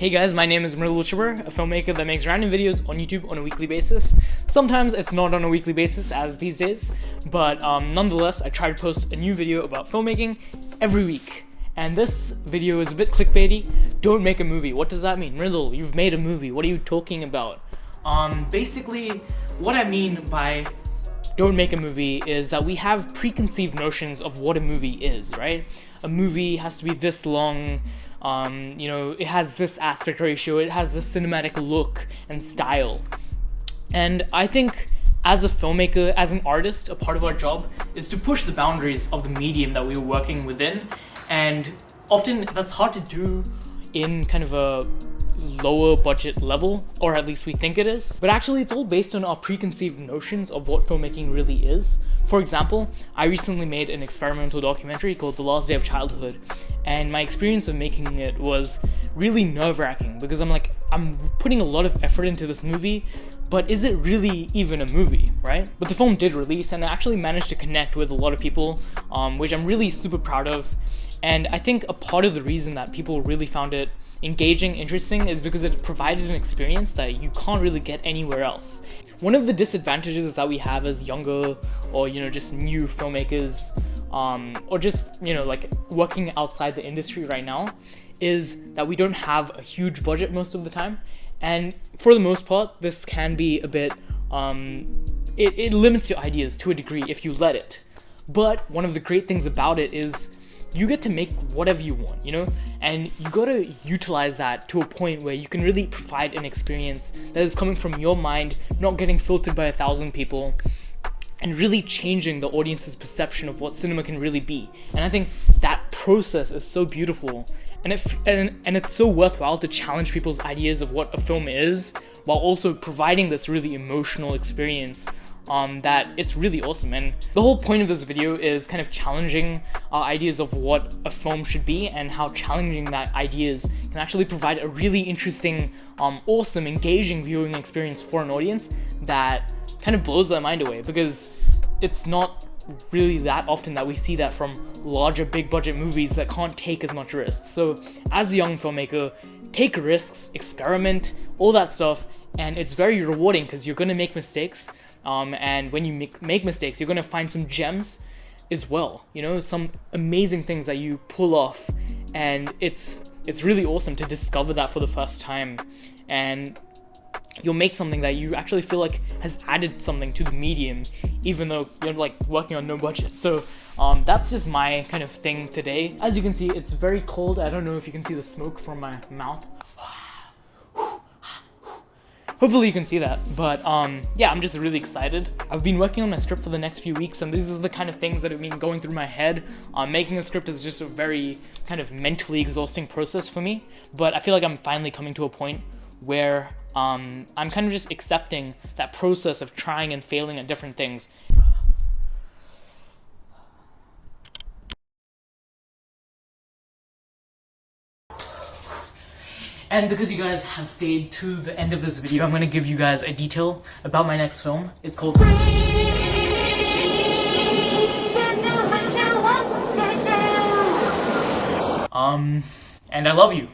Hey guys, my name is duper, a filmmaker that makes random videos on YouTube on a weekly basis. Sometimes it's not on a weekly basis, as these days, but nonetheless, I try to post a new video about filmmaking every week. And this video is a bit clickbaity. Don't make a movie. What does that mean? Riddle, you've made a movie. What are you talking about? Basically, what I mean by don't make a movie is that we have preconceived notions of what a movie is, right? A movie has to be this long, it has this aspect ratio, it has this cinematic look and style. And I think as a filmmaker, as an artist, a part of our job is to push the boundaries of the medium that we are working within. And often that's hard to do in kind of a lower budget level, or at least we think it is. But actually it's all based on our preconceived notions of what filmmaking really is. For example, I recently made an experimental documentary called The Last Day of Childhood, and my experience of making it was really nerve-wracking because I'm putting a lot of effort into this movie, but is it really even a movie, right? But the film did release and I actually managed to connect with a lot of people, which I'm really super proud of. And I think a part of the reason that people really found it engaging, interesting, is because it provided an experience that you can't really get anywhere else. One of the disadvantages that we have as younger or just new filmmakers, or just working outside the industry right now, is that we don't have a huge budget most of the time. And for the most part, this can be a bit it limits your ideas to a degree if you let it. But one of the great things about it is you get to make whatever you want, and you gotta utilize that to a point where you can really provide an experience that is coming from your mind, not getting filtered by 1,000 people, and really changing the audience's perception of what cinema can really be. And I think that process is so beautiful, and it's so worthwhile to challenge people's ideas of what a film is, while also providing this really emotional experience that it's really awesome. And the whole point of this video is kind of challenging our ideas of what a film should be, and how challenging that ideas can actually provide a really interesting, awesome, engaging viewing experience for an audience that kind of blows their mind away, because it's not really that often that we see that from larger big budget movies that can't take as much risks. So as a young filmmaker, take risks, experiment, all that stuff, and it's very rewarding because you're gonna make mistakes. And when you make mistakes, you're gonna find some gems as well, some amazing things that you pull off, and it's really awesome to discover that for the first time, and you'll make something that you actually feel like has added something to the medium, even though you're working on no budget. So that's just my kind of thing today. As you can see, it's very cold. I don't know if you can see the smoke from my mouth. Hopefully you can see that, but yeah, I'm just really excited. I've been working on my script for the next few weeks, and these are the kind of things that have been going through my head. Making a script is just a very kind of mentally exhausting process for me, but I feel like I'm finally coming to a point where I'm kind of just accepting that process of trying and failing at different things. And because you guys have stayed to the end of this video, I'm going to give you guys a detail about my next film. It's called and I love you.